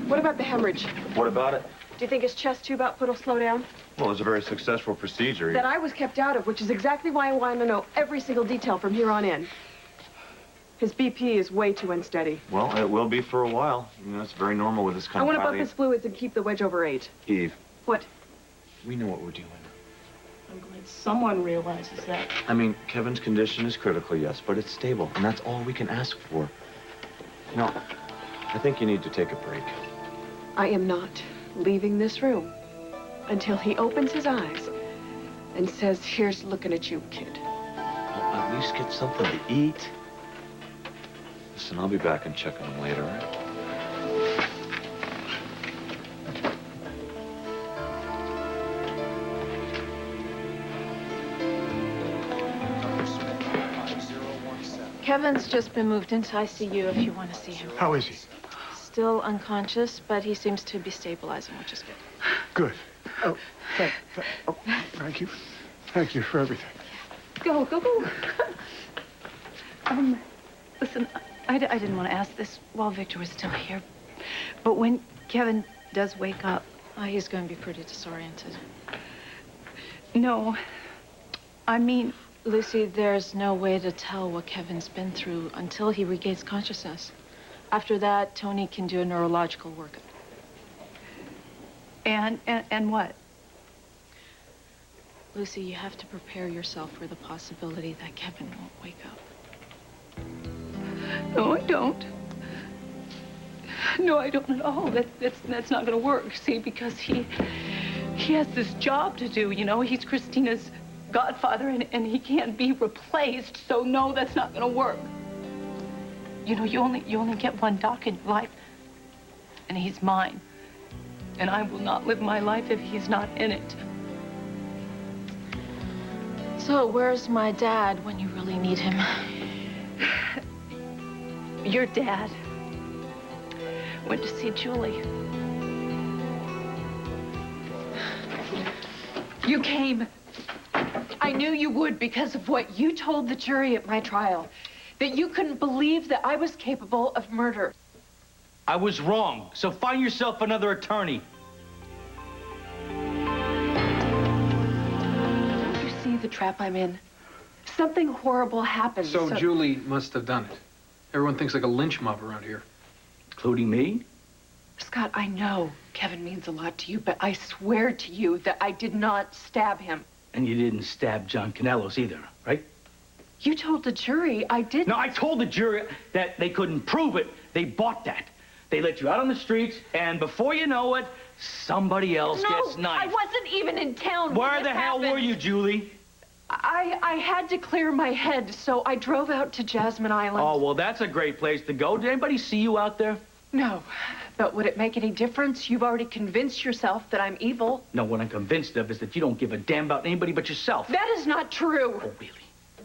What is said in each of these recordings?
What about the hemorrhage? What about it? Do you think his chest tube output will slow down? Well, it was a very successful procedure. That I was kept out of, which is exactly why I want to know every single detail from here on in. His BP is way too unsteady. Well, it will be for a while. You know, it's very normal with this kind I of want to bump his fluids and keep the wedge over 8. Eve. What? We know what we're doing. I'm glad someone realizes that. I mean, Kevin's condition is critical, yes, but it's stable, and that's all we can ask for. You know, I think you need to take a break. I am not leaving this room until he opens his eyes and says, here's looking at you, kid. Well, at least get something to eat. Listen, I'll be back and check on him later, all right? Kevin's just been moved into ICU if you want to see him. How is he? Still unconscious, but he seems to be stabilizing, which is good. Good. Oh, thank you. Thank you for everything. Go. Listen, I didn't want to ask this while Victor was still here, but when Kevin does wake up, he's going to be pretty disoriented. No, I mean... Lucy, there's no way to tell what Kevin's been through until he regains consciousness. After that, Tony can do a neurological workup. And what? Lucy, you have to prepare yourself for the possibility that Kevin won't wake up. No, I don't. No, I don't at all. That's not gonna work, see, because he has this job to do, you know? He's Christina's godfather, and he can't be replaced, so no, that's not gonna work. You know, you only get one doc in your life, and he's mine. And I will not live my life if he's not in it. So, where's my dad when you really need him? Your dad went to see Julie. You came. I knew you would because of what you told the jury at my trial. That you couldn't believe that I was capable of murder. I was wrong, so find yourself another attorney. Don't you see the trap I'm in? Something horrible happened. So Julie must have done it. Everyone thinks like a lynch mob around here. Including me? Scott, I know Kevin means a lot to you, but I swear to you that I did not stab him. And you didn't stab John Canellos either, right? You told the jury I didn't. No, I told the jury that they couldn't prove it. They bought that. They let you out on the streets, and before you know it, somebody else gets knifed. I wasn't even in town when Where the this hell happened. were you, Julie? I had to clear my head, so I drove out to Jasmine Island. Oh, well, that's a great place to go. Did anybody see you out there? No, but would it make any difference? You've already convinced yourself that I'm evil. No, what I'm convinced of is that you don't give a damn about anybody but yourself. That is not true. Oh, really?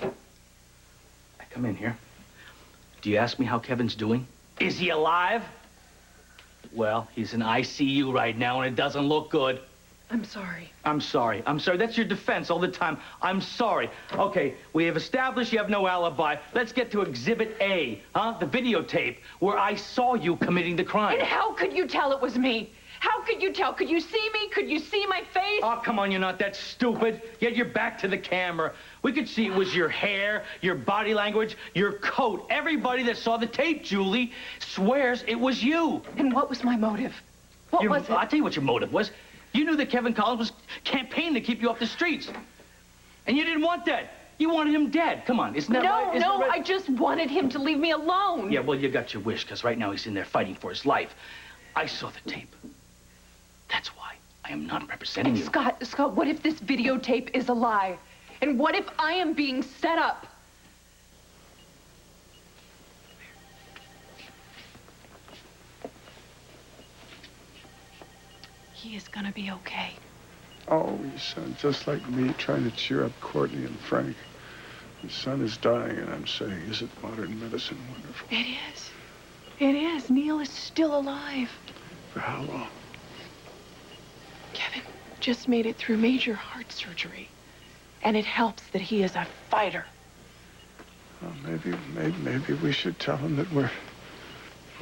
Now, come in here. Do you ask me how Kevin's doing? Is he alive? Well, he's in ICU right now, and it doesn't look good. I'm sorry. I'm sorry. I'm sorry. That's your defense all the time. I'm sorry. Okay, we have established you have no alibi. Let's get to Exhibit A, huh? The videotape where I saw you committing the crime. And how could you tell it was me? How could you tell? Could you see me? Could you see my face? Oh, come on, you're not that stupid. Get your back to the camera. We could see it was your hair, your body language, your coat. Everybody that saw the tape, Julie, swears it was you. And what was my motive? What was it? I'll tell you what your motive was. You knew that Kevin Collins was campaigning to keep you off the streets. And you didn't want that. You wanted him dead. Come on, isn't that right? Isn't that right? I just wanted him to leave me alone. Yeah, well, you got your wish, because right now he's in there fighting for his life. I saw the tape. That's why I am not representing you. Scott, what if this videotape is a lie? And what if I am being set up? He is gonna be okay. Oh, you sound just like me trying to cheer up Courtney and Frank. His son is dying, and I'm saying, isn't modern medicine wonderful? It is. It is. Neil is still alive. For how long? Kevin just made it through major heart surgery. And it helps that he is a fighter. Well, maybe we should tell him that we're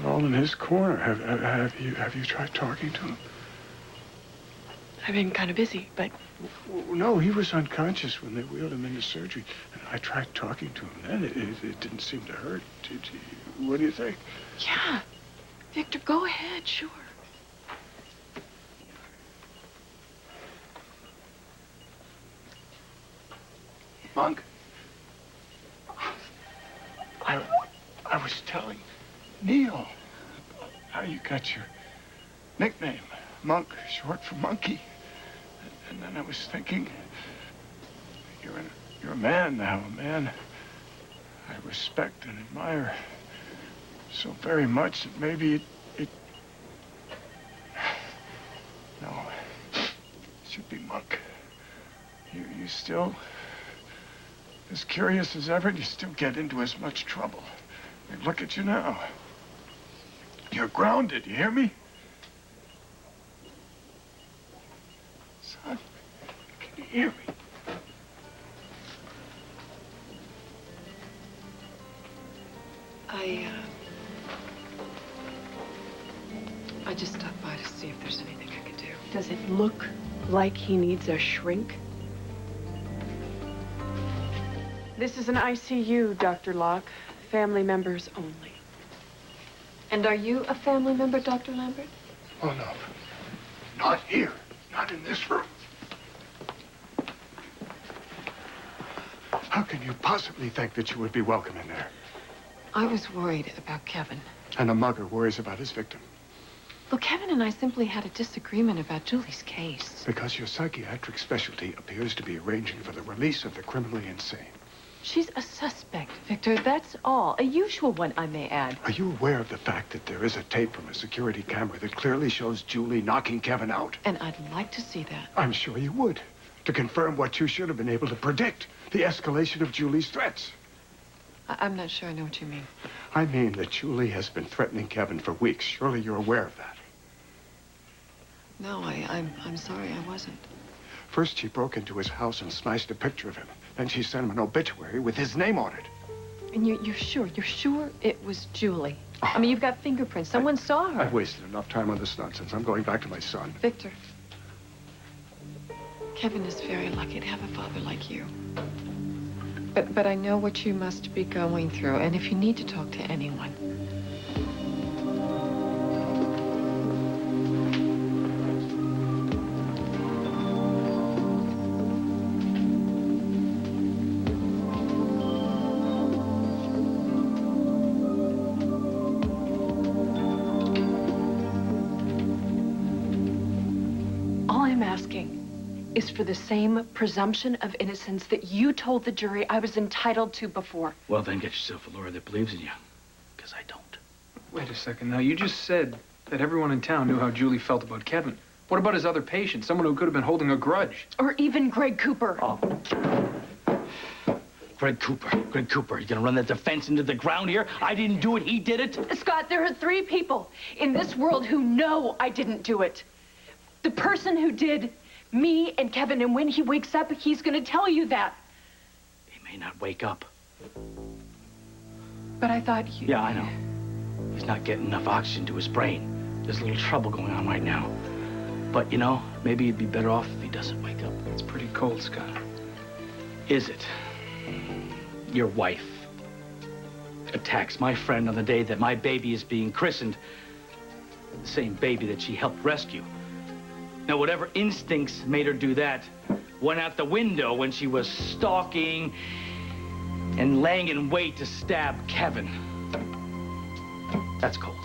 all in his corner. Have you tried talking to him? I've been kind of busy, but No, he was unconscious when they wheeled him into surgery. And I tried talking to him then. It didn't seem to hurt. What do you think? yeah. Victor, go ahead, sure. Monk, I was telling Neil how you got your nickname, Monk, short for monkey. And then I was thinking, you're a man now, a man I respect and admire so very much that maybe no, it should be Monk. You still as curious as ever, and you still get into as much trouble. I mean, look at you now. You're grounded, you hear me? Son, can you hear me? I just stopped by to see if there's anything I could do. Does it look like he needs a shrink? This is an ICU, Dr. Locke. Family members only. And are you a family member, Dr. Lambert? Oh, no. Not here. Not in this room. How can you possibly think that you would be welcome in there? I was worried about Kevin. And a mugger worries about his victim. Well, Kevin and I simply had a disagreement about Julie's case. Because your psychiatric specialty appears to be arranging for the release of the criminally insane. She's a suspect, Victor, that's all. A usual one, I may add. Are you aware of the fact that there is a tape from a security camera that clearly shows Julie knocking Kevin out? And I'd like to see that. I'm sure you would. To confirm what you should have been able to predict. The escalation of Julie's threats. I'm not sure I know what you mean. I mean that Julie has been threatening Kevin for weeks. Surely you're aware of that. No, I'm sorry, I wasn't. First, she broke into his house and smashed a picture of him. Then she sent him an obituary with his name on it. And you're sure it was Julie? I mean, you've got fingerprints. Someone saw her. I've wasted enough time on this nonsense. I'm going back to my son. Victor, Kevin is very lucky to have a father like you. But I know what you must be going through, and if you need to talk to anyone, is for the same presumption of innocence that you told the jury I was entitled to before. Well, then get yourself a lawyer that believes in you, because I don't. Wait a second. Now, you just said that everyone in town knew how Julie felt about Kevin. What about his other patients? Someone who could have been holding a grudge. Or even Greg Cooper. Oh. Greg Cooper, you gonna run that defense into the ground here? I didn't do it, he did it? Scott, there are 3 people in this world who know I didn't do it. The person who did, me and Kevin, and when he wakes up, he's gonna tell you that. He may not wake up. But I thought you... Yeah, I know. He's not getting enough oxygen to his brain. There's a little trouble going on right now. But, you know, maybe he'd be better off if he doesn't wake up. It's pretty cold, Scott. Is it? Your wife attacks my friend on the day that my baby is being christened. The same baby that she helped rescue. Now, whatever instincts made her do that went out the window when she was stalking and laying in wait to stab Kevin. That's cold.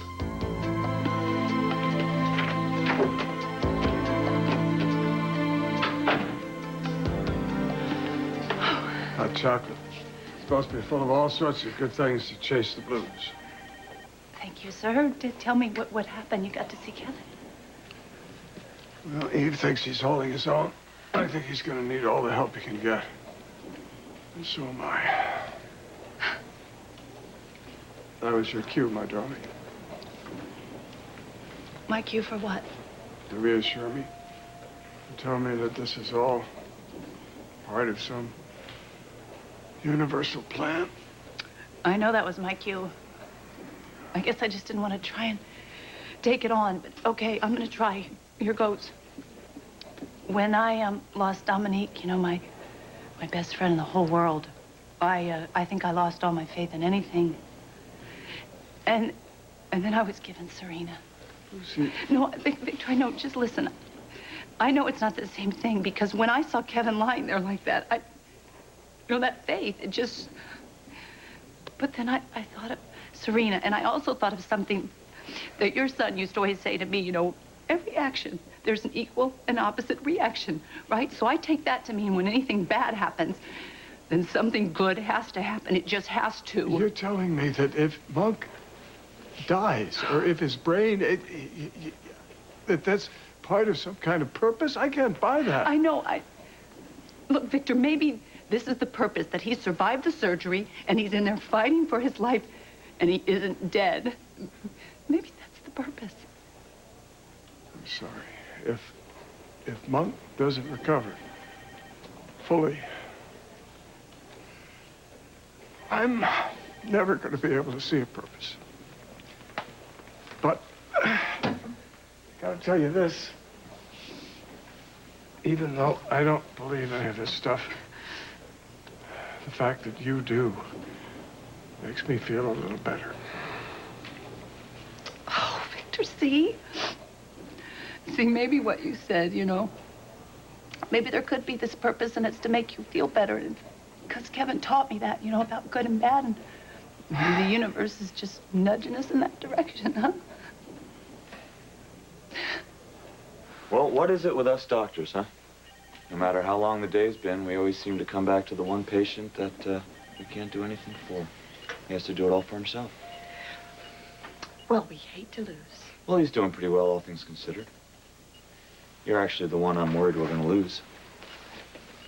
Hot chocolate. It's supposed to be full of all sorts of good things to chase the blues. Thank you, sir. Tell me what happened. You got to see Kevin. Well, Eve thinks he's holding his own. I think he's going to need all the help he can get. And so am I. That was your cue, my darling. My cue for what? To reassure me. And tell me that this is all part of some universal plan. I know that was my cue. I guess I just didn't want to try and take it on, but okay, I'm gonna try. Here goes. When I lost Dominique, you know, my best friend in the whole world, I think I lost all my faith in anything. And then I was given Serena. Lucy. No, Victor, I know, just listen. I know it's not the same thing, because when I saw Kevin lying there like that, you know, that faith, it just... But then I thought of Serena, and I also thought of something that your son used to always say to me, you know, every action, there's an equal and opposite reaction, right? So I take that to mean when anything bad happens, then something good has to happen. It just has to. You're telling me that if Monk dies, or if his brain, that that's part of some kind of purpose? I can't buy that. I know, Look, Victor, maybe this is the purpose, that he survived the surgery, and he's in there fighting for his life, and he isn't dead. Maybe that's the purpose. I'm sorry. If Monk doesn't recover fully, I'm never going to be able to see a purpose. But I gotta tell you this. Even though I don't believe any of this stuff, the fact that you do makes me feel a little better. Oh, Victor, see? See, maybe what you said, you know, maybe there could be this purpose, and it's to make you feel better. Because Kevin taught me that, you know, about good and bad, and maybe the universe is just nudging us in that direction, huh? Well, what is it with us doctors, huh? No matter how long the day's been, we always seem to come back to the one patient that we can't do anything for. He has to do it all for himself. Well, we hate to lose. Well, he's doing pretty well, all things considered. You're actually the one I'm worried we're going to lose.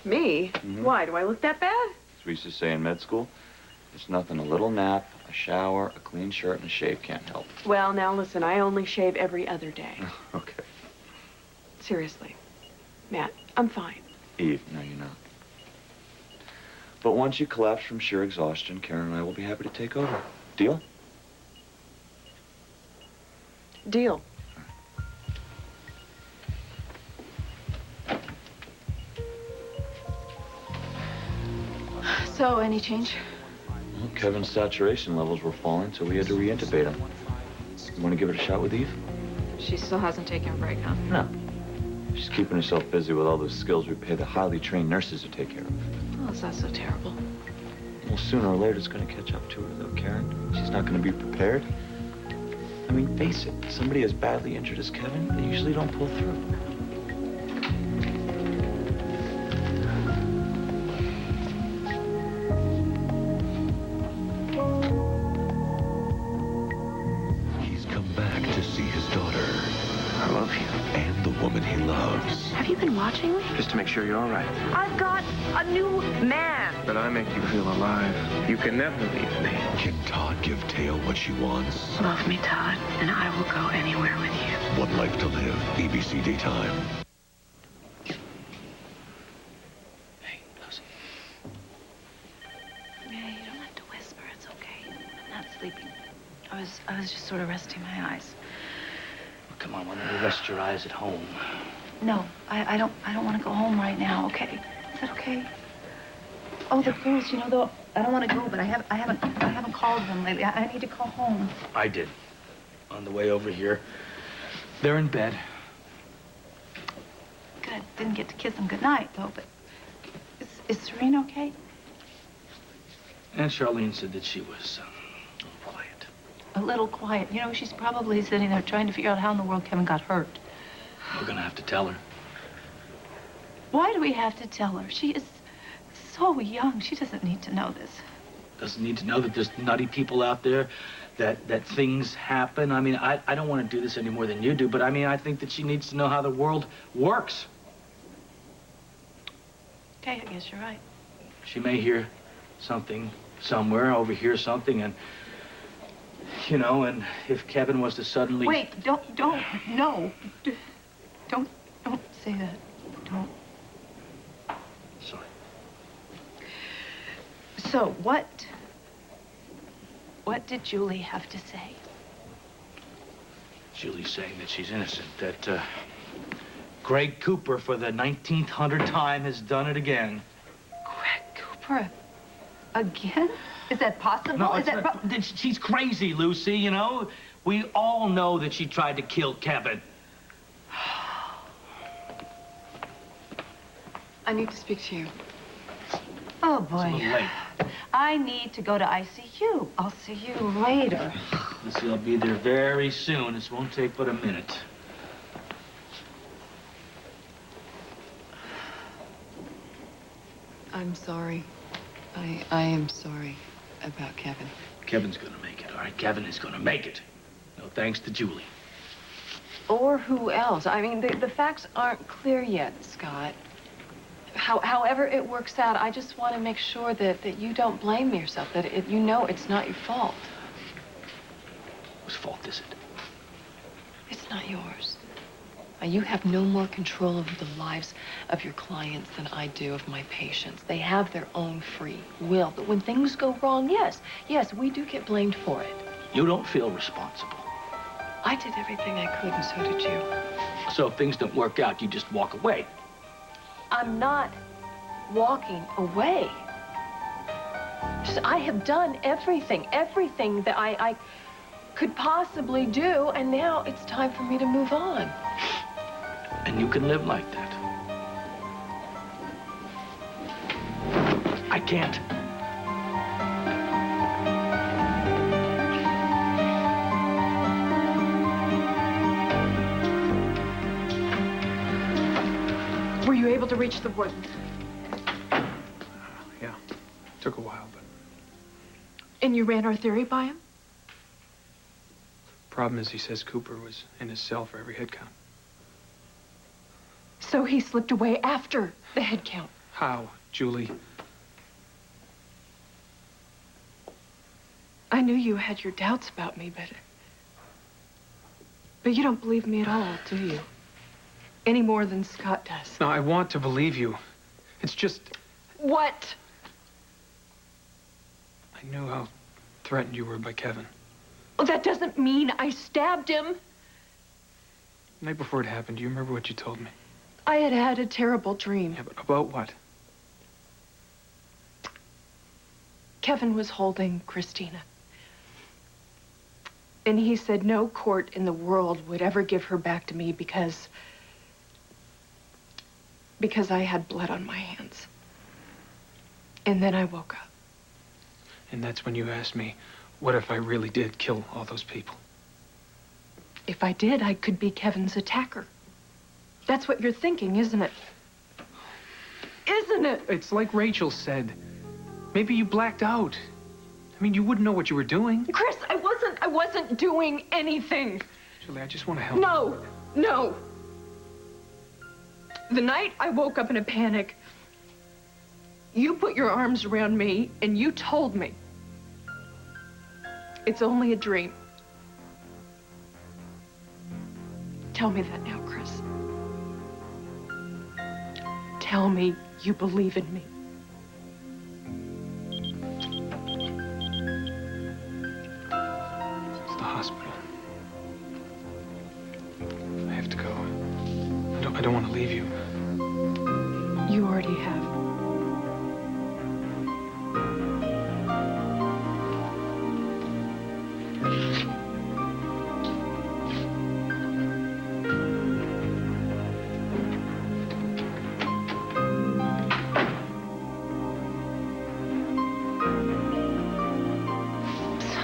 Me? Mm-hmm. Why? Do I look that bad? As we used to say in med school, it's nothing a little nap, a shower, a clean shirt, and a shave can't help. Well, now listen, I only shave every other day. Okay. Seriously. Matt, I'm fine. Eve, no, you're not. But once you collapse from sheer exhaustion, Karen and I will be happy to take over. Deal? Deal. So, any change? Well, Kevin's saturation levels were falling, so we had to reintubate him. You want to give it a shot with Eve? She still hasn't taken a break, huh? No. She's keeping herself busy with all those skills we pay the highly trained nurses to take care of. Well, it's not so terrible. Well, sooner or later, it's going to catch up to her, though, Karen. She's not going to be prepared. I mean, face it, somebody as badly injured as Kevin, they usually don't pull through. He's come back to see his daughter. I love you. And the woman he loves. Have you been watching me? Just to make sure you're all right. I've got a new man. But I make you feel alive. You can never leave me. Can Todd give Tale what she wants? Love me, Todd, and I will go anywhere with you. One Life to Live, ABC Daytime. Hey, Lucy. Yeah, you don't have to whisper. It's okay. I'm not sleeping. I was just sort of resting my eyes. Well, come on, why don't you rest your eyes at home? No, I don't want to go home right now. Okay, is that okay? Oh, the girls, you know, though, I don't want to go, but I haven't called them lately. I need to call home. I did. On the way over here. They're in bed. Good. Didn't get to kiss them goodnight, though, but is Serena okay? And Charlene said that she was quiet. A little quiet. You know, she's probably sitting there trying to figure out how in the world Kevin got hurt. We're gonna have to tell her. Why do we have to tell her? She is so young. She doesn't need to know this. Doesn't need to know that there's nutty people out there, that things happen. I mean, I don't want to do this any more than you do, but I mean, I think that she needs to know how the world works. Okay, I guess you're right. She may hear something somewhere, overhear something, and, you know, and if Kevin was to suddenly... Wait, no. Don't say that. Don't. Sorry. So, what did Julie have to say? Julie's saying that she's innocent, that Greg Cooper, for the 1900th time, has done it again. Greg Cooper? Again? Is that possible? No, Is that she's crazy, Lucy, you know? We all know that she tried to kill Kevin. I need to speak to you. Oh, boy. It's a little late. I need to go to ICU. I'll see you later. Lucy, I'll be there very soon. This won't take but a minute. I'm sorry. I am sorry about Kevin. Kevin's gonna make it, all right? Kevin is gonna make it. No thanks to Julie. Or who else? I mean, the facts aren't clear yet, Scott. However it works out, I just want to make sure that you don't blame yourself, that you know it's not your fault. Whose fault is it? It's not yours. You have no more control over the lives of your clients than I do of my patients. They have their own free will. But when things go wrong, yes, we do get blamed for it. You don't feel responsible. I did everything I could, and so did you. So if things don't work out, you just walk away. I'm not walking away. I have done everything that I could possibly do, and now it's time for me to move on. And you can live like that. I can't. Were you able to reach the warden? Yeah. Took a while, but... And you ran our theory by him? Problem is, he says Cooper was in his cell for every head count. So he slipped away after the head count. How, Julie? I knew you had your doubts about me, but you don't believe me at all, do you? Any more than Scott does. No, I want to believe you. It's just... What? I knew how threatened you were by Kevin. Well, that doesn't mean I stabbed him. The night before it happened, do you remember what you told me? I had had a terrible dream. Yeah, but about what? Kevin was holding Christina. And he said no court in the world would ever give her back to me because I had blood on my hands. And then I woke up. And that's when you asked me, what if I really did kill all those people? If I did, I could be Kevin's attacker. That's what you're thinking, isn't it? Isn't it? It's like Rachel said. Maybe you blacked out. I mean, you wouldn't know what you were doing. Chris, I wasn't doing anything. Julie, I just want to help. No. The night I woke up in a panic, you put your arms around me and you told me it's only a dream. Tell me that now, Chris. Tell me you believe in me. It's the hospital. I have to go. I don't want to leave you. You already have.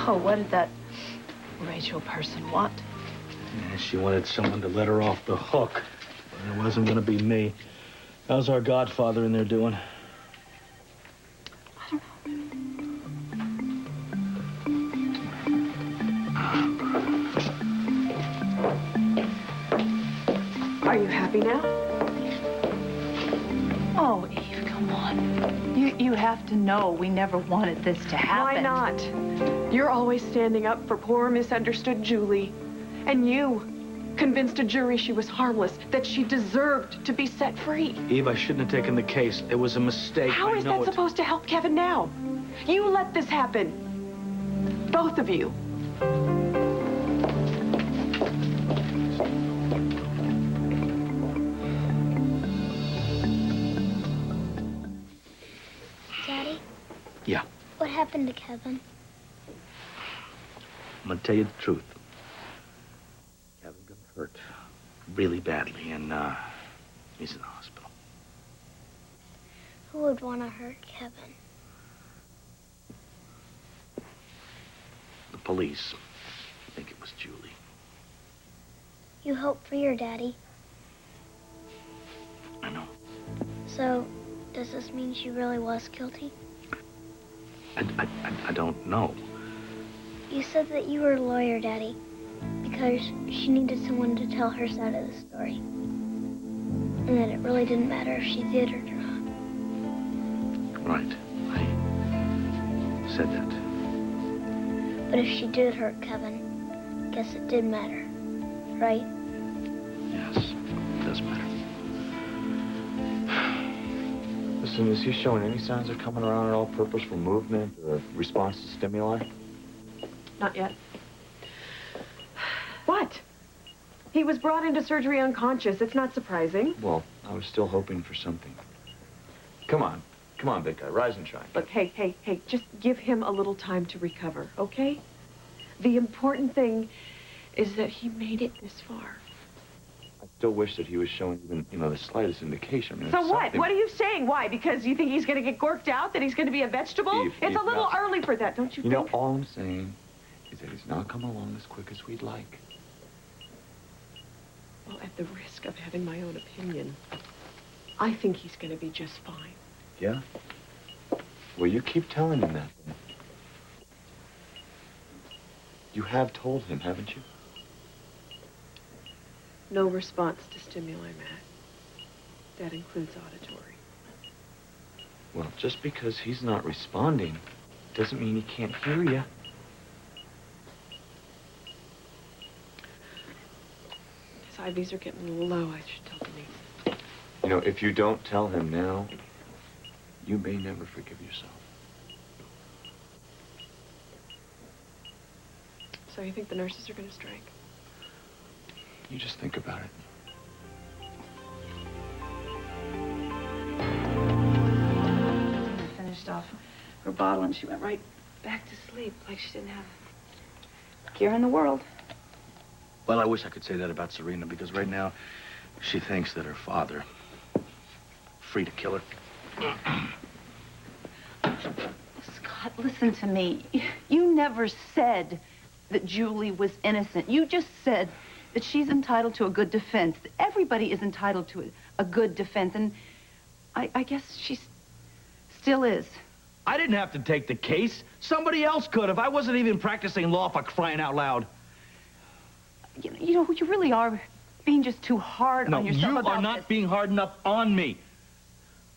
So what did that Rachel person want? Yeah, she wanted someone to let her off the hook. And it wasn't going to be me. How's our godfather in there doing? I don't know. Are you happy now? Oh, Eve, come on. You have to know we never wanted this to happen. Why not? You're always standing up for poor, misunderstood Julie. And you convinced a jury she was harmless, that she deserved to be set free. Eve, I shouldn't have taken the case. It was a mistake. How is that supposed to help Kevin now? You let this happen. Both of you. What happened to Kevin? I'm gonna tell you the truth. Kevin got hurt really badly, and he's in the hospital. Who would want to hurt Kevin? The police. I think it was Julie. You hope for your daddy. I know. So, does this mean she really was guilty? I don't know. You said that you were a lawyer, Daddy, because she needed someone to tell her side of the story. And that it really didn't matter if she did or not. Right. I said that. But if she did hurt Kevin, guess it did matter, right? Yes, it does matter. Listen, is he showing any signs of coming around at all, purposeful movement or response to stimuli? Not yet. What? He was brought into surgery unconscious. It's not surprising. Well, I was still hoping for something. Come on, big guy, rise and shine. Look, hey, just give him a little time to recover, okay? The important thing is that he made it this far. I still wish that he was showing even, the slightest indication. I mean, So it's what? something- What are you saying? Why? Because you think he's going to get gorked out? That he's going to be a vegetable? Eve, It's a little no. early for that, don't you You think? know, all I'm saying is that he's not coming along as quick as we'd like. Well, at the risk of having my own opinion, I think he's going to be just fine. Yeah? Well, you keep telling him that. Then. You have told him, haven't you? No response to stimuli, Matt. That includes auditory. Well, just because he's not responding doesn't mean he can't hear you. His IVs are getting a little low. I should tell Denise. You know, if you don't tell him now, you may never forgive yourself. So you think the nurses are going to strike? You just think about it. I finished off her bottle and she went right back to sleep like she didn't have a care in the world. Well, I wish I could say that about Serena, because right now she thinks that her father, free to kill her. Scott, listen to me. You never said that Julie was innocent. You just said that she's entitled to a good defense. Everybody is entitled to a good defense, and I guess she still is. I didn't have to take the case. Somebody else could have. I wasn't even practicing law, for crying out loud. You know, you really are being just too hard on yourself. No, you about are not this. being hard enough on me.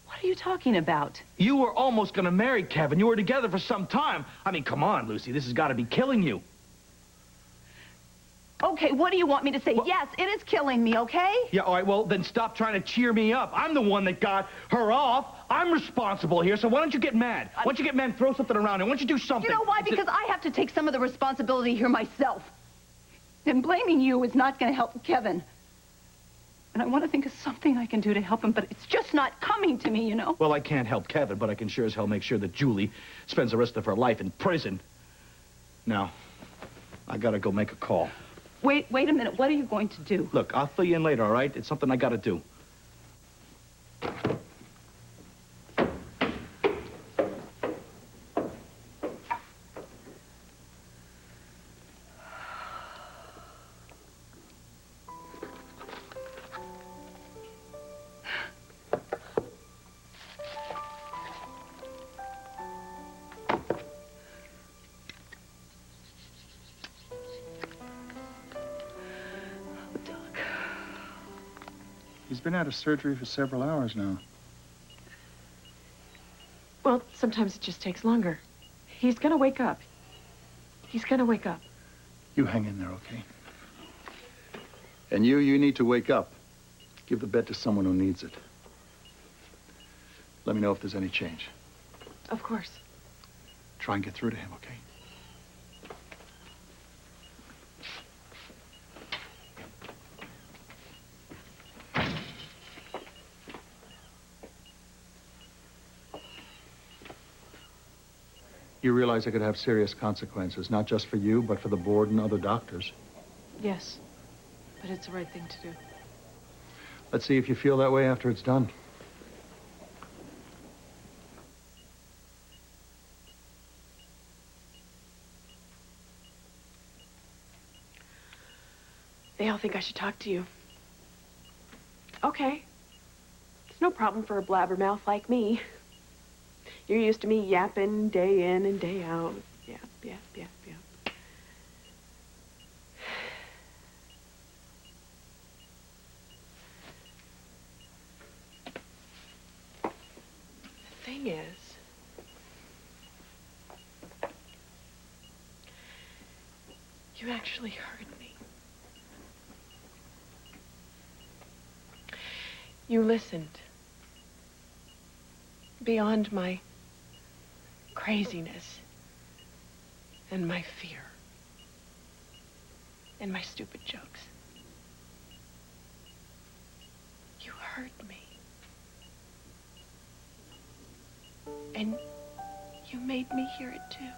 What are you talking about? You were almost going to marry Kevin. You were together for some time. I mean, come on, Lucy. This has got to be killing you. Okay, what do you want me to say? Well, yes, it is killing me, okay? Yeah, all right, well, then stop trying to cheer me up. I'm the one that got her off. I'm responsible here, so why don't you get mad? Why don't you get mad and throw something around, and why don't you do something? You know why? Because I have to take some of the responsibility here myself. And blaming you is not going to help Kevin. And I want to think of something I can do to help him, but it's just not coming to me, you know? Well, I can't help Kevin, but I can sure as hell make sure that Julie spends the rest of her life in prison. Now, I gotta go make a call. Wait a minute. What are you going to do? Look, I'll fill you in later, all right? It's something I gotta do. He's been out of surgery for several hours now. Well, sometimes it just takes longer. He's going to wake up. He's going to wake up. You hang in there, okay? And you need to wake up. Give the bed to someone who needs it. Let me know if there's any change. Of course. Try and get through to him, okay? You realize it could have serious consequences, not just for you, but for the board and other doctors. Yes, but it's the right thing to do. Let's see if you feel that way after it's done. They all think I should talk to you. Okay. It's no problem for a blabbermouth like me. You're used to me yapping day in and day out. Yap, yap, yap, yap. The thing is, you actually heard me. You listened. Beyond my craziness and my fear and my stupid jokes. You heard me. And you made me hear it too.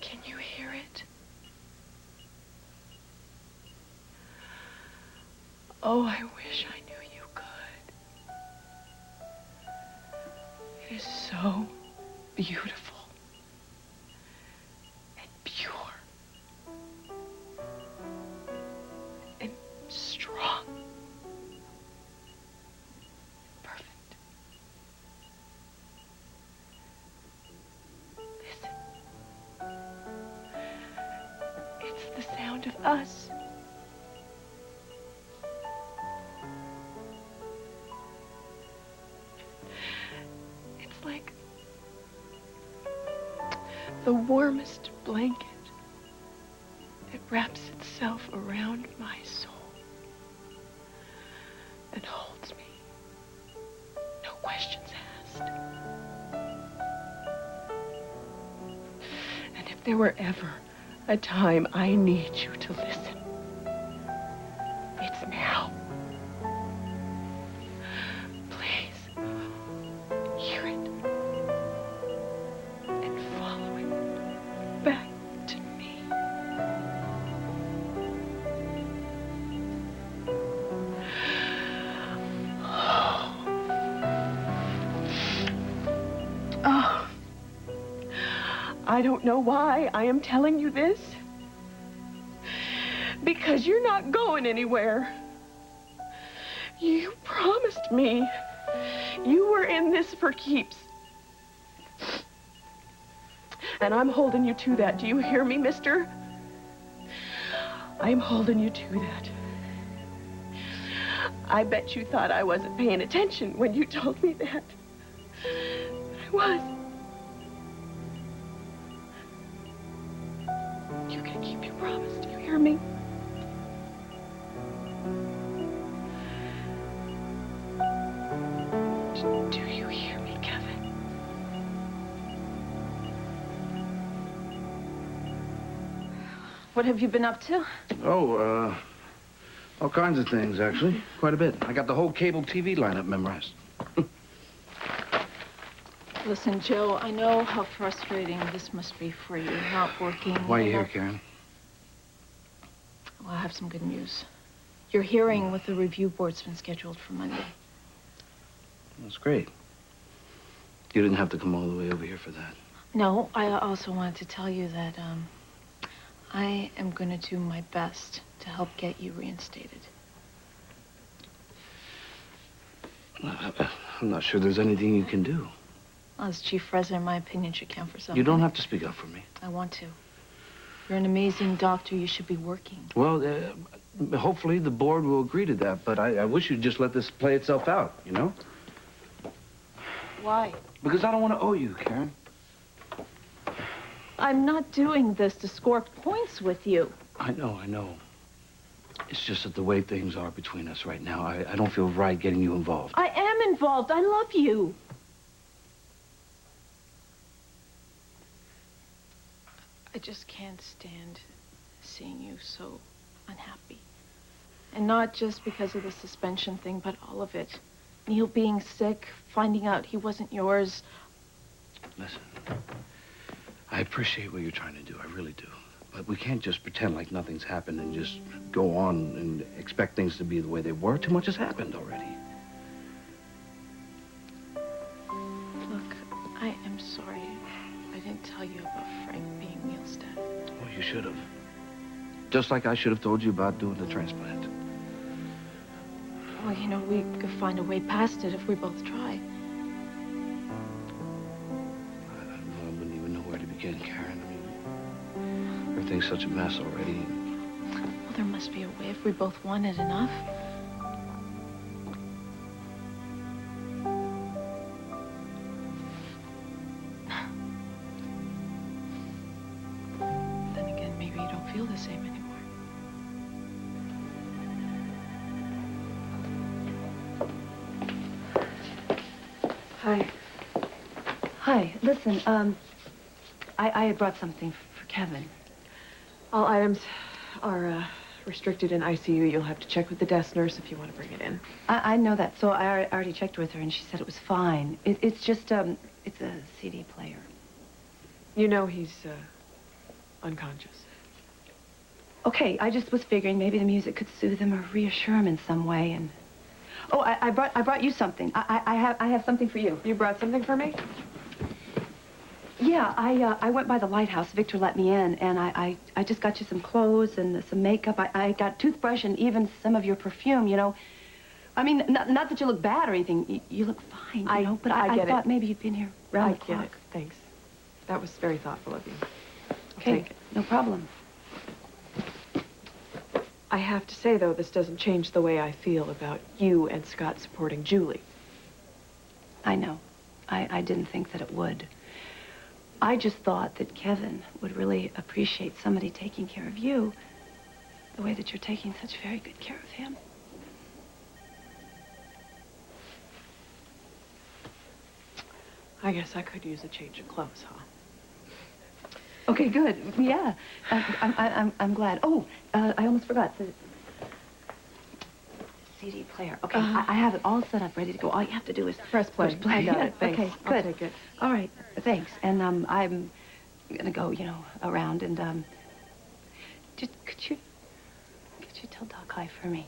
Can you hear it? Oh, I wish I knew you could. It is so beautiful and pure and strong. Perfect. Listen. It's the sound of us. It's like the warmest blanket that wraps itself around my soul and holds me. No questions asked. And if there were ever a time I need you to listen, it's now. Please, hear it and follow it back to me. Oh. I don't know why I am telling you this. Because you're not going anywhere. You promised me you were in this for keeps. And I'm holding you to that. Do you hear me, mister? I'm holding you to that. I bet you thought I wasn't paying attention when you told me that. I was. You can keep your promise. Do you hear me? Do you hear me, Kevin? What have you been up to? Oh, all kinds of things, actually. Quite a bit. I got the whole cable TV lineup memorized. Listen, Joe, I know how frustrating this must be for you, not working. Why are you here, Karen? Well, I have some good news. Your hearing with the review board's been scheduled for Monday. That's great. You didn't have to come all the way over here for that. No, I also wanted to tell you that, I am going to do my best to help get you reinstated. I'm not sure there's anything you can do. Well, as chief resident, my opinion should count for something. You don't have to speak up for me. I want to. You're an amazing doctor. You should be working. Well, hopefully the board will agree to that, but I wish you'd just let this play itself out, you know? Why? Because I don't want to owe you, Karen. I'm not doing this to score points with you. I know. It's just that the way things are between us right now, I don't feel right getting you involved. I am involved. I love you. I just can't stand seeing you so unhappy. And not just because of the suspension thing, but all of it. Neil being sick, finding out he wasn't yours. Listen, I appreciate what you're trying to do. I really do. But we can't just pretend like nothing's happened and just go on and expect things to be the way they were. Too much has happened already. Look, I am sorry. I didn't tell you about Frank being Neil's dad. Well, you should have. Just like I should have told you about doing the transplant. Well, you know, we could find a way past it if we both try. I wouldn't even know where to begin, Karen. I mean, everything's such a mess already. Well, there must be a way if we both want it enough. Then again, maybe you don't feel the same anymore. Hi. Hi. Listen, I brought something for Kevin. All items are restricted in ICU. You'll have to check with the desk nurse if you want to bring it in. I know that, so I already checked with her, and she said it was fine. It's just, it's a CD player. You know he's unconscious. Okay, I just was figuring maybe the music could soothe him or reassure him in some way, and... Oh, I brought you something. I have something for you. You brought something for me? Yeah, I went by the lighthouse. Victor let me in, and I just got you some clothes and some makeup. I got toothbrush and even some of your perfume, you know. I mean, not that you look bad or anything. You look fine, you know, but I thought maybe you'd been here round the clock. I get it. Thanks. That was very thoughtful of you. Okay, Take it. no problem. I have to say, though, this doesn't change the way I feel about you and Scott supporting Julie. I know. I didn't think that it would. I just thought that Kevin would really appreciate somebody taking care of you the way that you're taking such very good care of him. I guess I could use a change of clothes, huh? Okay, good. Yeah, I'm glad. Oh, I almost forgot the CD player. Okay, I have it all set up, ready to go. All you have to do is press play. I got it. Thanks. Okay, good. I'll take it. All right, thanks. And I'm gonna go, you know, around and just could you tell Doc hi for me?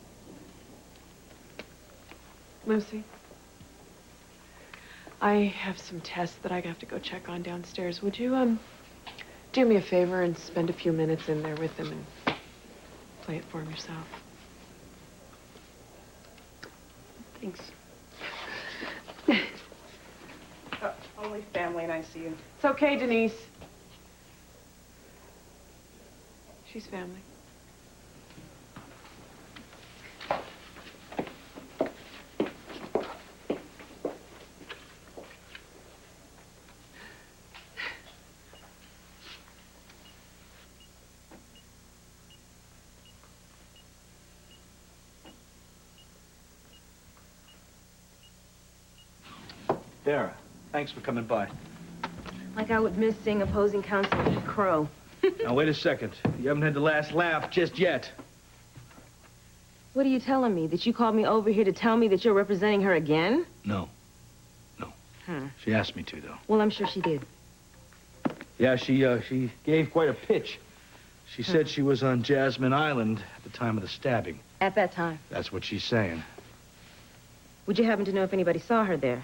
Lucy, I have some tests that I have to go check on downstairs. Would you do me a favor and spend a few minutes in there with him and play it for him yourself? Thanks. Only family in ICU. It's okay, Denise. She's family. Dara, thanks for coming by. Like I would miss seeing opposing counsel with a crow. Now, wait a second. You haven't had the last laugh just yet. What are you telling me? That you called me over here to tell me that you're representing her again? No. She asked me to, though. Well, I'm sure she did. Yeah, she gave quite a pitch. She said she was on Jasmine Island at the time of the stabbing. At that time? That's what she's saying. Would you happen to know if anybody saw her there?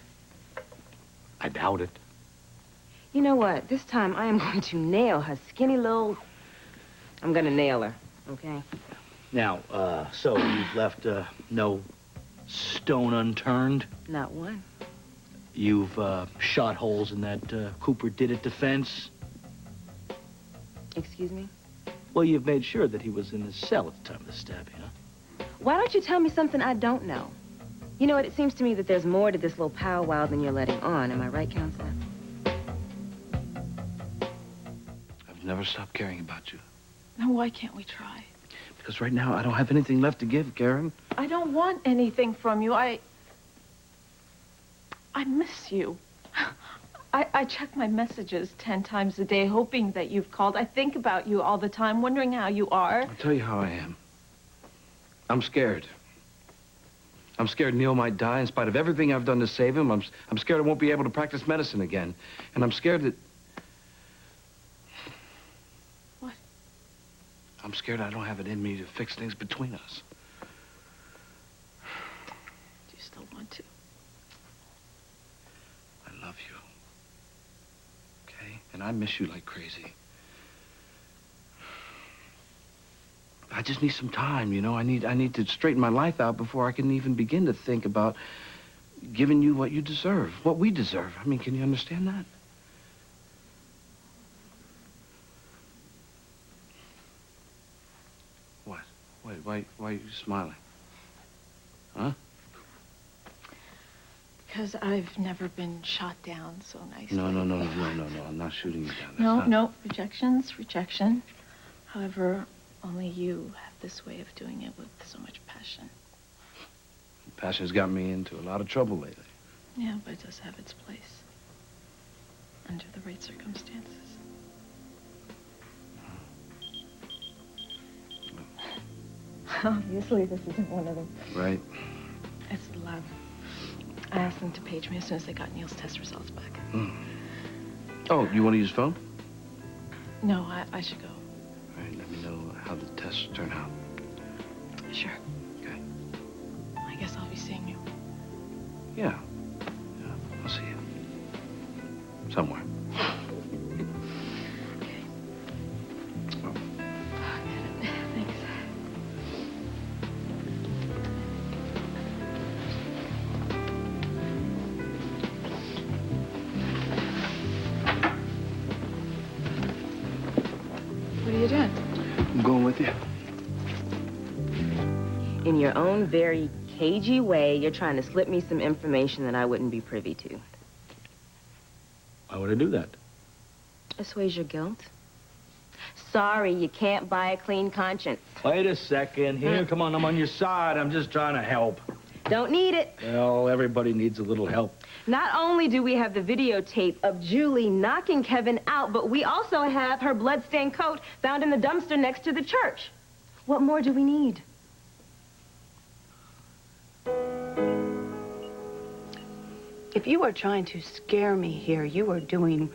I doubt it. You know what? This time I am going to nail her skinny little... I'm gonna nail her, okay? Now, so you've left no stone unturned? Not one. You've shot holes in that Cooper did it defense? Excuse me? Well, you've made sure that he was in his cell at the time of the stabbing, huh? Why don't you tell me something I don't know? You know what? It seems to me that there's more to this little powwow than you're letting on. Am I right, Counselor? I've never stopped caring about you. Now, why can't we try? Because right now I don't have anything left to give, Karen. I don't want anything from you. I miss you. I check my messages 10 times a day, hoping that you've called. I think about you all the time, wondering how you are. I'll tell you how I am. I'm scared. I'm scared Neil might die in spite of everything I've done to save him. I'm scared I won't be able to practice medicine again. And I'm scared that... What? I'm scared I don't have it in me to fix things between us. Do you still want to? I love you. Okay? And I miss you like crazy. I just need some time, you know? I need to straighten my life out before I can even begin to think about giving you what you deserve, what we deserve. I mean, can you understand that? What? Why are you smiling? Huh? Because I've never been shot down so nicely. No. I'm not shooting you down. That's No. Rejection's rejection. However, only you have this way of doing it with so much passion. Passion's got me into a lot of trouble lately. Yeah, but it does have its place. Under the right circumstances. Obviously, this isn't one of them. Right. It's the lab. I asked them to page me as soon as they got Neil's test results back. Oh, you want to use phone? No, I should go. All right, let me know how the tests turn out. Sure. Okay. I guess I'll be seeing you. Yeah, I'll see you. Somewhere. Okay. Oh. Thanks. What are you doing? I'm going with you. In your own very cagey way, you're trying to slip me some information that I wouldn't be privy to. Why would I do that? Assuage your guilt. Sorry, you can't buy a clean conscience. Wait a second. Here, come on, I'm on your side. I'm just trying to help. Don't need it. Well, everybody needs a little help. Not only do we have the videotape of Julie knocking Kevin out, but we also have her bloodstained coat found in the dumpster next to the church. What more do we need? If you are trying to scare me here, you are doing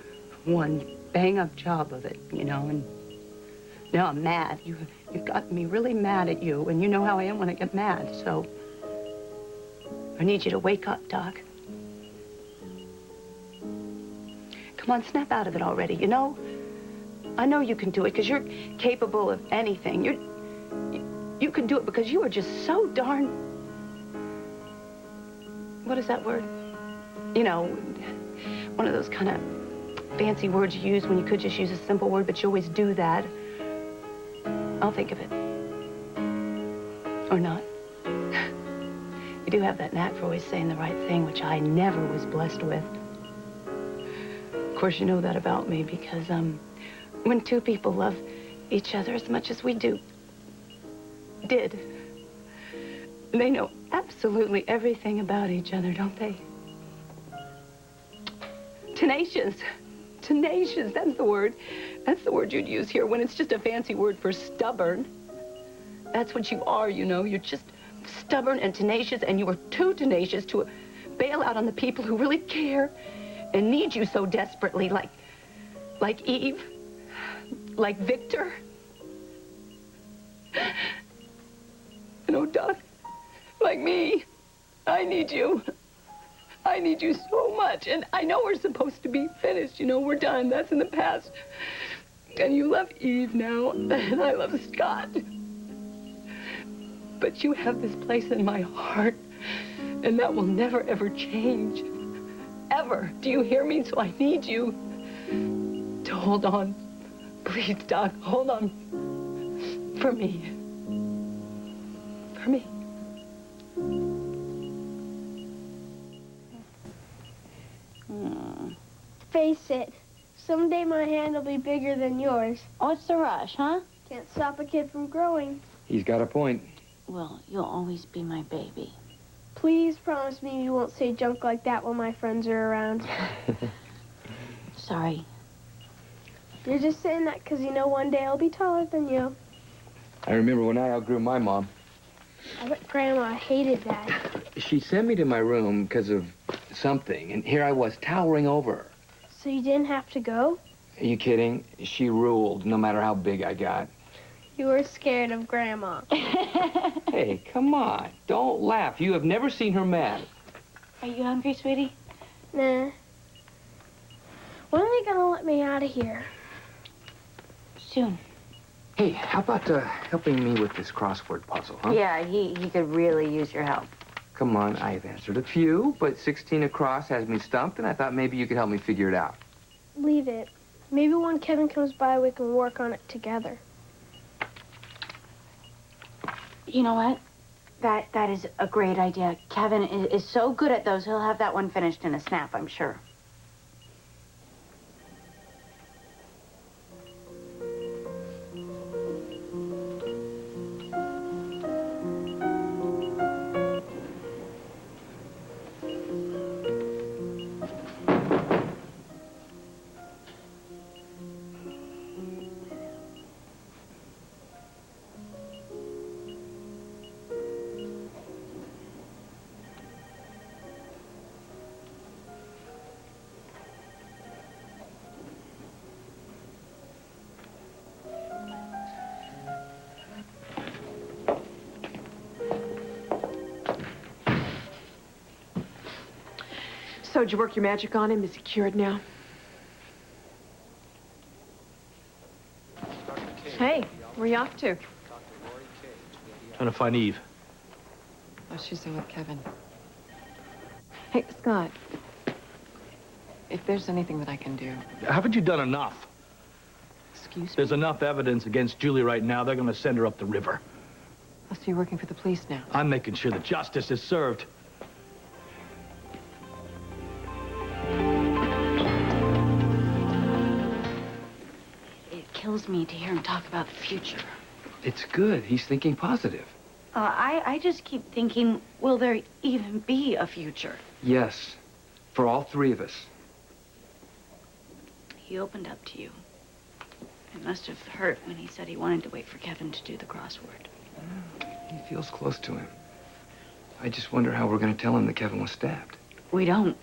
one bang-up job of it, you know, and now I'm mad. You've gotten me really mad at you, and you know how I am when I get mad, so I need you to wake up, Doc. Come on, snap out of it already, you know? I know you can do it because you're capable of anything. You can do it because you are just so darn... What is that word? You know, one of those kind of fancy words you use when you could just use a simple word, but you always do that. I'll think of it. Or not. You do have that knack for always saying the right thing, which I never was blessed with. Of course, you know that about me because, when two people love each other as much as we did, they know absolutely everything about each other, don't they? Tenacious. Tenacious, that's the word. That's the word you'd use here when it's just a fancy word for stubborn. That's what you are, you know. You're just stubborn and tenacious, and you are too tenacious to bail out on the people who really care and need you so desperately, like Eve, like Victor. You know, Doc, like me, I need you. I need you so much, and I know we're supposed to be finished, you know, we're done, that's in the past. And you love Eve now, and I love Scott. But you have this place in my heart, and that will never, ever change. Ever. Do you hear me? So I need you to hold on. Please, Doc, hold on. For me. For me. Face it, someday my hand will be bigger than yours. What's the rush, huh? Can't stop a kid from growing. He's got a point. Well, you'll always be my baby. Please promise me you won't say junk like that when my friends are around. sorry. You're just saying that because you know one day I'll be taller than you. I remember when I outgrew my mom. I bet Grandma hated that. She sent me to my room because of something, and here I was towering over her. So you didn't have to go? Are you kidding? She ruled, no matter how big I got. You were scared of Grandma. Hey, come on. Don't laugh. You have never seen her mad. Are you hungry, sweetie? Nah. When are they gonna let me out of here? Soon. Hey, how about helping me with this crossword puzzle, huh? Yeah, he could really use your help. Come on, I've answered a few, but 16 across has me stumped, and I thought maybe you could help me figure it out. Leave it. Maybe when Kevin comes by, we can work on it together. You know what? That is a great idea. Kevin is so good at those, he'll have that one finished in a snap, I'm sure. So, did you work your magic on him? Is he cured now? Hey, where are you off to? Trying to find Eve. Oh, she's in with Kevin. Hey, Scott. If there's anything that I can do... Haven't you done enough? Excuse me? There's enough evidence against Julie right now. They're going to send her up the river. Oh, so you're working for the police now? I'm making sure that justice is served. It kills me to hear him talk about the future. It's good. He's thinking positive. I just keep thinking, will there even be a future? Yes, for all three of us. He opened up to you. It must have hurt when he said he wanted to wait for Kevin to do the crossword. He feels close to him. I just wonder how we're going to tell him that Kevin was stabbed. We don't.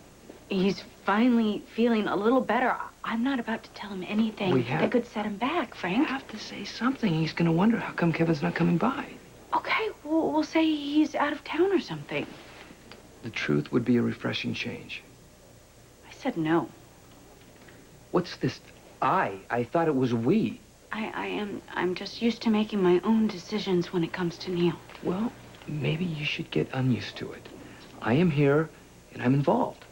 He's finally feeling a little better. I'm not about to tell him anything that could set him back, Frank. We have to say something. He's going to wonder how come Kevin's not coming by. Okay, we'll say he's out of town or something. The truth would be a refreshing change. I said no. What's this I thought it was we. I'm just used to making my own decisions when it comes to Neil. Well, maybe you should get unused to it. I am here, and I'm involved.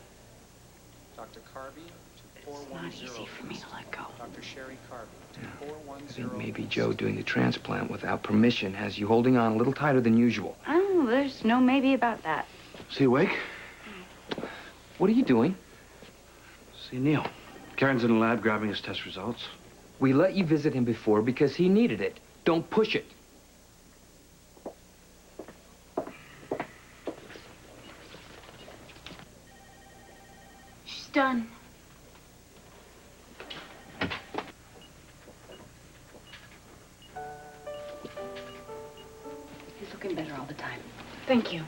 Dr. Carby to 410. It's not easy for me to let go. Dr. Sherry Carby to 410. I think maybe Joe doing the transplant without permission has you holding on a little tighter than usual. Oh, there's no maybe about that. Is he awake? What are you doing? See Neil. Karen's in the lab grabbing his test results. We let you visit him before because he needed it. Don't push it. She's done. He's looking better all the time. Thank you.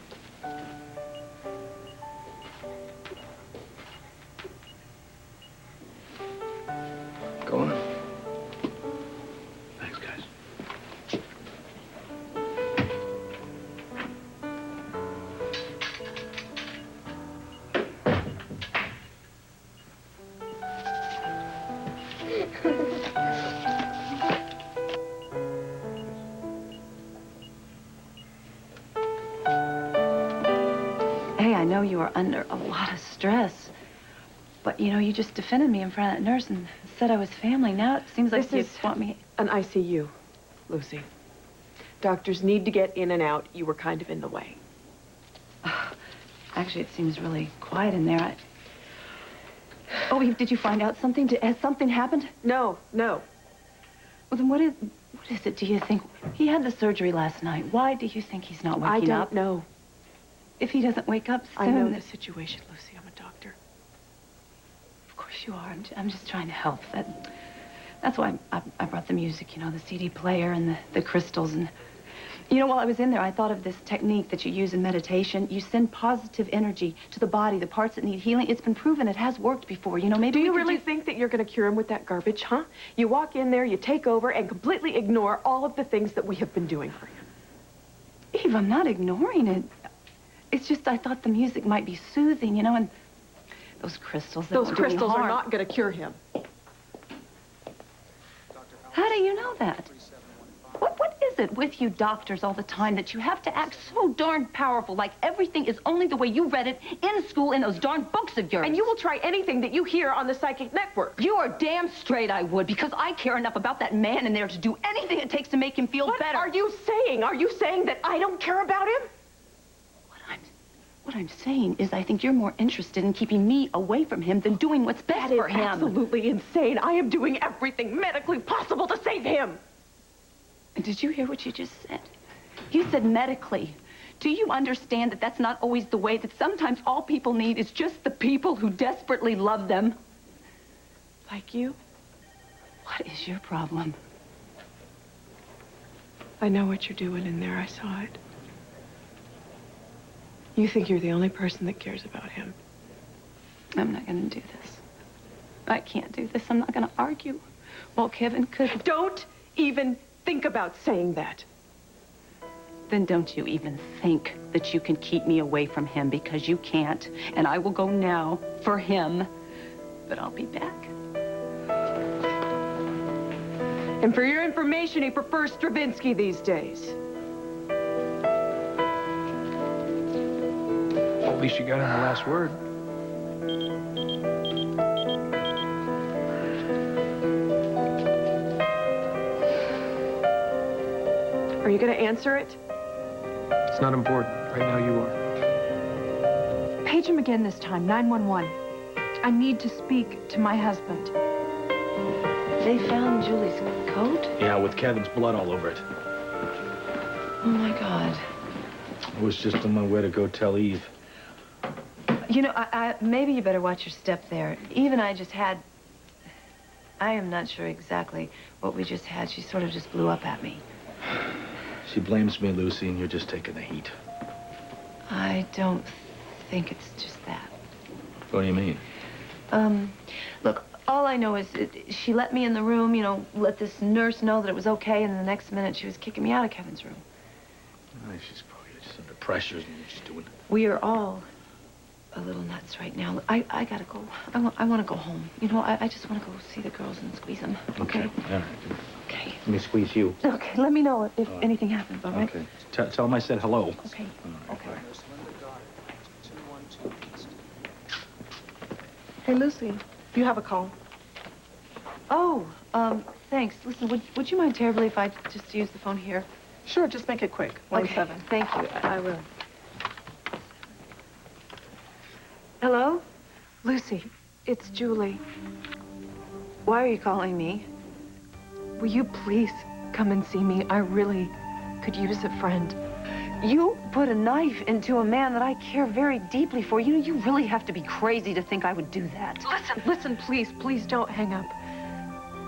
Go on. Thanks, guys. Hey, I know you were under a lot of stress. But, you know, you just defended me in front of that nurse and said I was family. Now it seems like you want me... An ICU, Lucy. Doctors need to get in and out. You were kind of in the way. Actually, it seems really quiet in there. Oh, Eve, did you find out something? Has something happened? No. Well, then what is it, do you think? He had the surgery last night. Why do you think he's not waking up? I don't know. If he doesn't wake up soon... I know the situation, Lucy. I'm a doctor. Of course course you are. I'm just trying to help. That's why I brought the music, you know, the CD player and the crystals. And, you know, while I was in there, I thought of this technique that you use in meditation. You send positive energy to the body, the parts that need healing. It's been proven it has worked before. You know, maybe Do you really think that you're going to cure him with that garbage, huh? You walk in there, you take over, and completely ignore all of the things that we have been doing for him. Eve, I'm not ignoring it. It's just I thought the music might be soothing, you know, and those crystals that Those won't do any crystals are harm. not going to cure him. How do you know that? What is it with you doctors all the time that you have to act so darn powerful, like everything is only the way you read it in school in those darn books of yours? And you will try anything that you hear on the psychic network. You are damn straight I would, because I care enough about that man in there to do anything it takes to make him feel better. What are you saying? Are you saying that I don't care about him? What I'm saying is I think you're more interested in keeping me away from him than doing what's best for him. That is absolutely insane. I am doing everything medically possible to save him. Did you hear what you just said? You said medically. Do you understand that that's not always the way, that sometimes all people need is just the people who desperately love them? Like you? What is your problem? I know what you're doing in there. I saw it. You think you're the only person that cares about him. I'm not going to do this. I can't do this. I'm not going to argue. Well, Kevin could... Don't even think about saying that. Then don't you even think that you can keep me away from him, because you can't. And I will go now for him, but I'll be back. And for your information, he prefers Stravinsky these days. At least you got in the last word. Are you going to answer it? It's not important. Right now you are. Page him again this time, 911. I need to speak to my husband. They found Julie's coat? Yeah, with Kevin's blood all over it. Oh, my God. I was just on my way to go tell Eve. You know, maybe you better watch your step there. Eve and I just had... I am not sure exactly what we just had. She sort of just blew up at me. She blames me, Lucy, and you're just taking the heat. I don't think it's just that. What do you mean? Look, all I know is she let me in the room, you know, let this nurse know that it was okay, and the next minute she was kicking me out of Kevin's room. She's probably just under pressure, isn't what she's doing. We are all a little nuts right now. I gotta go. I want to go home. You know, I just want to go see the girls and squeeze them. Okay? All right. Okay. Let me squeeze you. Okay, let me know if anything happens, all right? Okay. Tell them I said hello. Okay. Okay. Hey, Lucy, you have a call. Oh, thanks. Listen, would you mind terribly if I just use the phone here? Sure, just make it quick. 1-7. Okay, thank you. I will. Hello? Lucy, it's Julie. Why are you calling me? Will you please come and see me? I really could use a friend. You put a knife into a man that I care very deeply for. You know, you really have to be crazy to think I would do that. Listen, please don't hang up.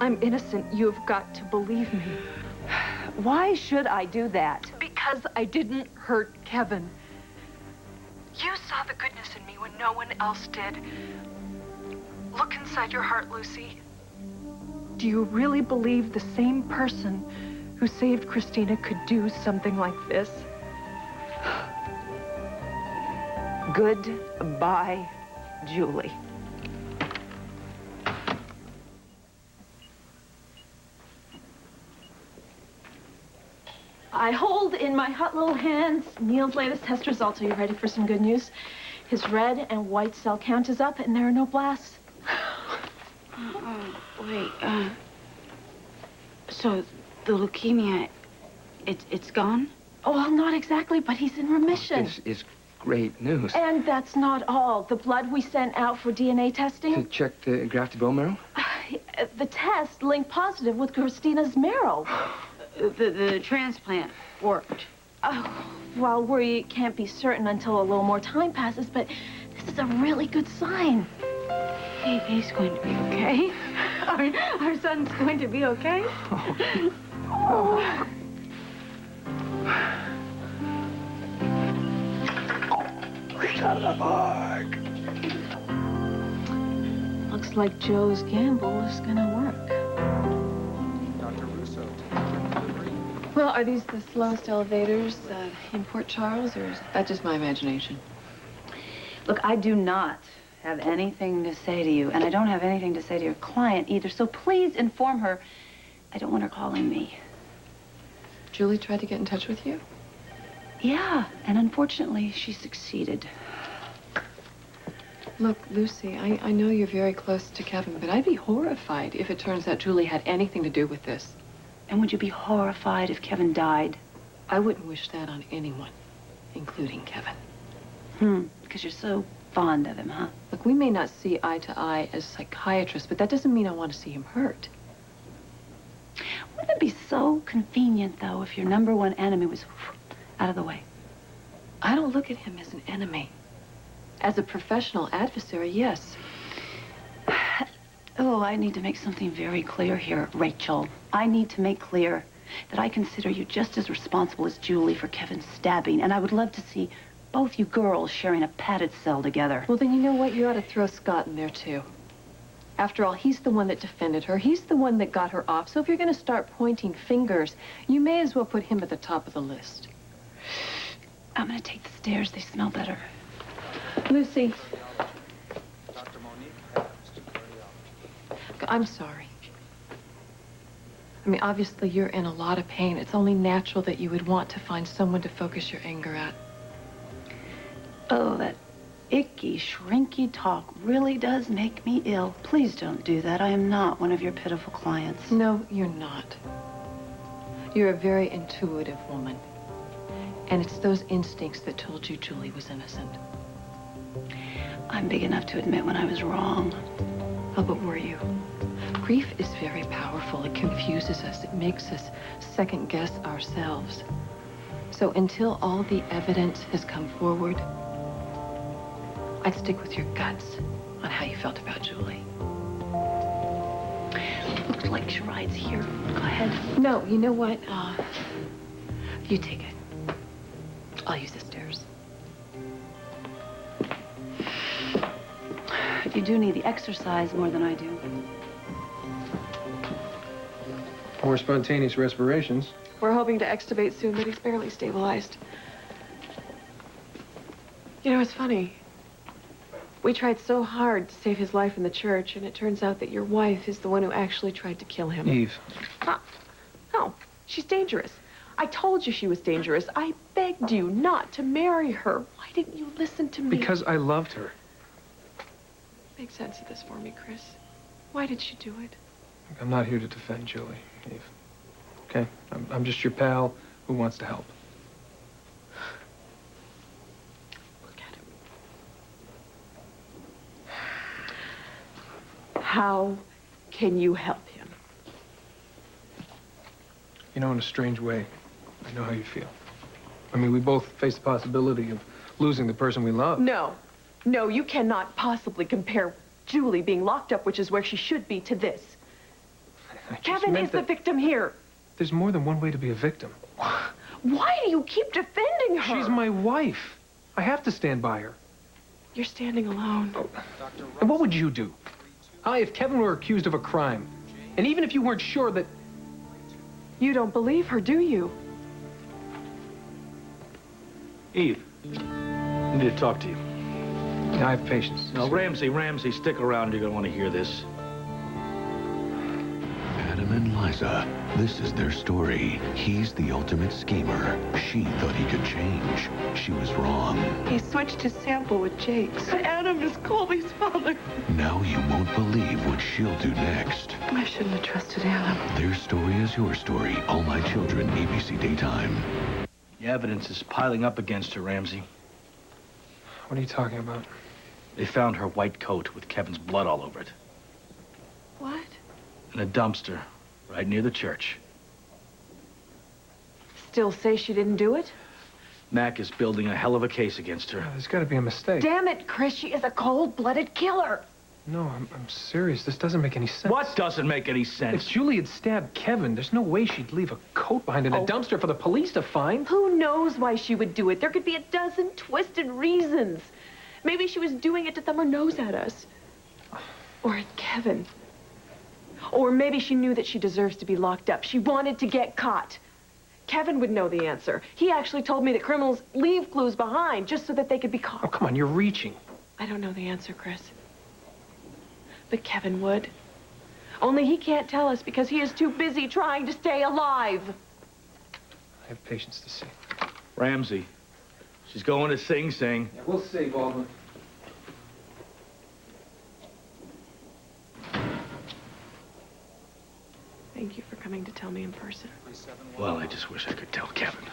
I'm innocent. You've got to believe me. Why should I do that? Because I didn't hurt Kevin. You saw the goodness in me when no one else did. Look inside your heart, Lucy. Do you really believe the same person who saved Christina could do something like this? Goodbye, Julie. I hold in my hot little hands Neil's latest test results. Are you ready for some good news? His red and white cell count is up, and there are no blasts. Wait, so the leukemia, it's gone? Oh, well, not exactly, but he's in remission. It's great news. And that's not all. The blood we sent out for DNA testing, To check the grafted bone marrow? the test linked positive with Christina's marrow. The transplant worked. Well, we can't be certain until a little more time passes, but this is a really good sign. He's going to be okay. Our son's going to be okay. Oh. Out of the park. Looks like Joe's gamble is gonna work. Dr. Russo. Well, are these the slowest elevators in Port Charles, or is that just my imagination? Look, I do not have anything to say to you, and I don't have anything to say to your client either, so please inform her. I don't want her calling me. Julie tried to get in touch with you? Yeah, and unfortunately, she succeeded. Look, Lucy, I know you're very close to Kevin, but I'd be horrified if it turns out Julie had anything to do with this. And would you be horrified if Kevin died? I wouldn't wish that on anyone, including Kevin. Because you're so fond of him, huh? Look, we may not see eye to eye as psychiatrists, but that doesn't mean I want to see him hurt. Wouldn't it be so convenient, though, if your #1 enemy was out of the way? I don't look at him as an enemy. As a professional adversary, yes. Oh, I need to make something very clear here, Rachel. I need to make clear that I consider you just as responsible as Julie for Kevin's stabbing, and I would love to see both you girls sharing a padded cell together. Well, then you know what? You ought to throw Scott in there, too. After all, he's the one that defended her. He's the one that got her off. So if you're going to start pointing fingers, you may as well put him at the top of the list. I'm going to take the stairs. They smell better. Lucy. Dr. Monique. I'm sorry. I mean, obviously, you're in a lot of pain. It's only natural that you would want to find someone to focus your anger at. Oh, that icky, shrinky talk really does make me ill. Please don't do that. I am not one of your pitiful clients. No, you're not. You're a very intuitive woman. And it's those instincts that told you Julie was innocent. I'm big enough to admit when I was wrong. Oh, but were you? Grief is very powerful. It confuses us. It makes us second-guess ourselves. So until all the evidence has come forward, I'd stick with your guts on how you felt about Julie. Looks like she rides here. Go ahead. No, you know what? You take it. I'll use the stairs. You do need the exercise more than I do. More spontaneous respirations. We're hoping to extubate soon, but he's barely stabilized. You know, it's funny. We tried so hard to save his life in the church, and it turns out that your wife is the one who actually tried to kill him. Eve. No, she's dangerous. I told you she was dangerous. I begged you not to marry her. Why didn't you listen to me? Because I loved her. Make sense of this for me, Chris. Why did she do it? I'm not here to defend Julie, Eve. Okay? I'm just your pal who wants to help. Look at him. How can you help him? You know, in a strange way, I know how you feel. I mean, we both face the possibility of losing the person we love. No. No, you cannot possibly compare Julie being locked up, which is where she should be, to this. Kevin is the victim here. There's more than one way to be a victim. Why do you keep defending her? She's my wife. I have to stand by her. You're standing alone. Oh. And what would you do? If Kevin were accused of a crime, and even if you weren't sure that... You don't believe her, do you? Eve, I need to talk to you. I have patience. No, Ramsey, stick around. You're going to want to hear this. Adam and Liza, this is their story. He's the ultimate schemer. She thought he could change. She was wrong. He switched his sample with Jake's. Adam is Colby's father. Now you won't believe what she'll do next. I shouldn't have trusted Adam. Their story is your story. All My Children, ABC Daytime. The evidence is piling up against her, Ramsey. What are you talking about? They found her white coat with Kevin's blood all over it. What? In a dumpster, right near the church. Still say she didn't do it? Mac is building a hell of a case against her. There's got to be a mistake. Damn it, Chris, she is a cold-blooded killer. No, I'm serious. This doesn't make any sense. What doesn't make any sense? If Julie had stabbed Kevin, there's no way she'd leave a coat behind in a dumpster for the police to find. Who knows why she would do it? There could be a dozen twisted reasons. Maybe she was doing it to thumb her nose at us. Or at Kevin. Or maybe she knew that she deserves to be locked up. She wanted to get caught. Kevin would know the answer. He actually told me that criminals leave clues behind just so that they could be caught. Oh, come on, you're reaching. I don't know the answer, Chris. But Kevin would. Only he can't tell us because he is too busy trying to stay alive. I have patience to see. Ramsey, she's going to Sing Sing. Yeah, we'll see, Baldwin. Thank you for coming to tell me in person. Well, I just wish I could tell Kevin.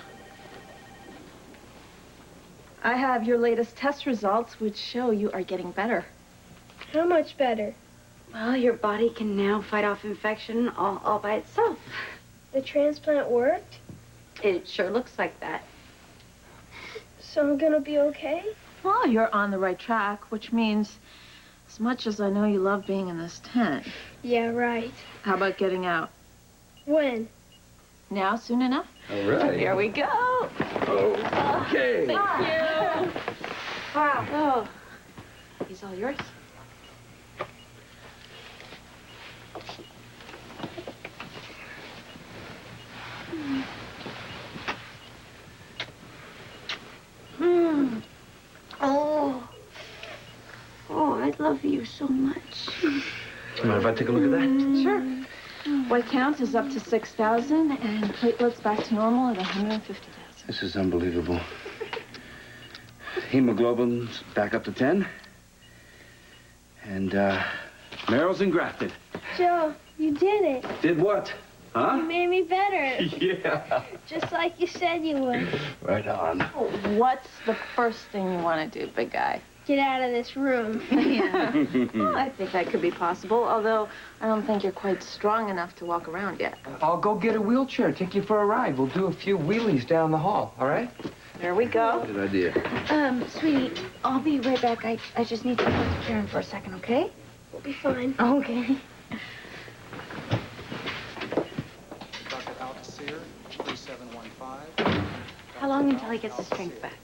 I have your latest test results, which show you are getting better. How much better? Well, your body can now fight off infection all by itself. The transplant worked? It sure looks like that. So I'm gonna be okay? Well, you're on the right track, which means as much as I know you love being in this tent. Yeah, right. How about getting out? When? Now, soon enough? All right. Here we go. Okay. Thank you. Wow. Oh, he's all yours. Oh, I love you so much. Do you mind if I take a look at that? Sure. White count is up to 6,000 and platelets back to normal at 150,000. This is unbelievable. Hemoglobin's back up to 10. And, marrow's engrafted. Joe, you did it. Did what? Huh? You made me better. Yeah. Just like you said you would. Right on. What's the first thing you want to do, big guy? Get out of this room. Yeah. Well, I think that could be possible, although I don't think you're quite strong enough to walk around yet. I'll go get a wheelchair, take you for a ride. We'll do a few wheelies down the hall, all right? There we go. Good idea. Sweetie, I'll be right back. I just need to put the chair in for a second, okay? We'll be fine. Okay. Dr. Alcacer, 3715. How long until he gets his strength back?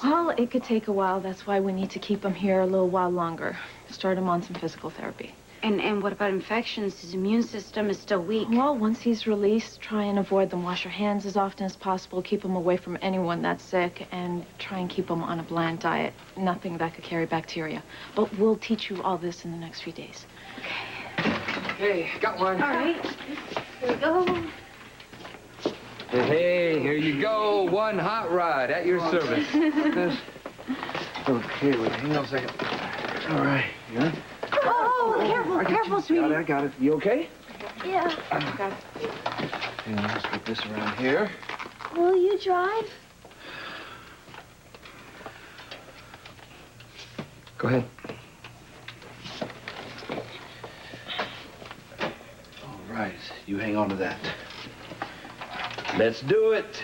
Well, it could take a while. That's why we need to keep him here a little while longer. Start him on some physical therapy. And what about infections? His immune system is still weak. Well, once he's released, try and avoid them. Wash your hands as often as possible. Keep him away from anyone that's sick. And try and keep him on a bland diet. Nothing that could carry bacteria. But we'll teach you all this in the next few days. Hey, got one. All right. Here we go. Hey, here you go. One hot rod at your service. Okay, wait, hang on a second. All right, yeah? Oh, careful, sweetie. I got it. You okay? Yeah. Okay, let's put this around here. Will you drive? Go ahead. All right, you hang on to that. Let's do it.